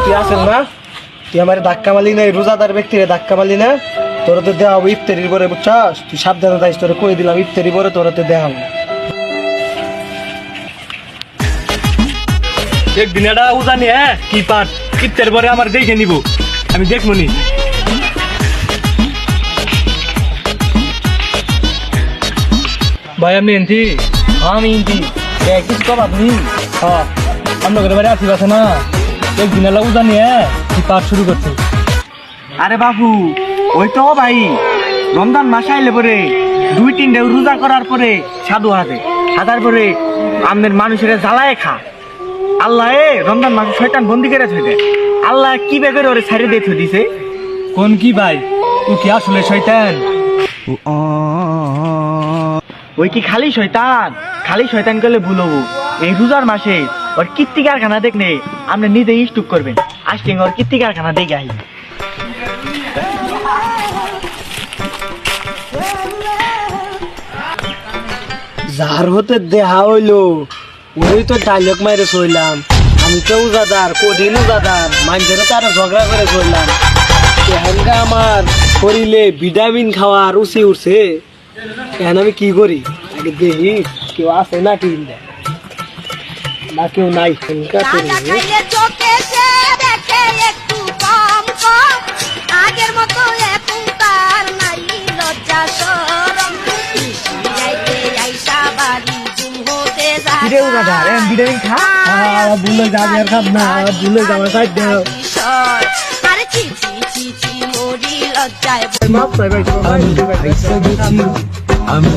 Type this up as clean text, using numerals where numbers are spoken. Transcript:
তুই আসেন না, তুই আমার ধাক্কা মারলি না, রোজাদার ব্যক্তিরে ধাক্কা মারলি না, তোরা তো দেওয়া ইফতারির পরে, বুঝছাস? তুই সাবধানে যাইস, তোরা কই দিলাম ইফতারি পরে তোরা তো দেওয়া একদিন এটা উজানি কি পাঠ ইফতার পরে আমার দেখে নিব, আমি দেখবো নি। ভাই আপনি এনতি? আমি ইন্দি কিছু কম আপনি হ্যাঁ আপনার ঘরে বাড়ি আসিব আছে না, একদিন এলা উজানি কি পাঠ শুরু করছে। আরে বাবু, ওই তো ভাই রমজান মাস আইলে পরে 2-3 রোজা করার পরে সাধু হাজার পরে আমাদের মানুষের জ্বালায় খা। আল্লাহ রমজান মাসে শয়তান বন্দি করে থইছে, আল্লাহ কি বেগের ওরে ছাড়ে দিয়ে থই দিছে। কোন কি ভাই, ও কি আসলে শয়তান? ওই কি খালি শয়তান করলে ভুল হবো। এই রোজার মাসে ওর কীর্তি কারখানা দেখলে আপনি নিজে স্টুক করবেন, আজকে ওর কীর্তি কারখানা দেখে আই। যার হতে দেহা হইলো ওই তো ডাইলগ মাইরে চইলাম, আমি তো উজাদার, কঠিন উজাদার, মানুষের তো আরো ঝগড়া করে চললাম। এখানকা আমার শরীরে ভিটামিন খাওয়ার রুচি উঠছে, এখন আমি কি করি? আগে দেখি কেউ আছে না কি না, কেউ নাই। ভিটামিন খা, ভুলে যাবে আর খাব না, ভুলে যাবে সাইড দেও। আমি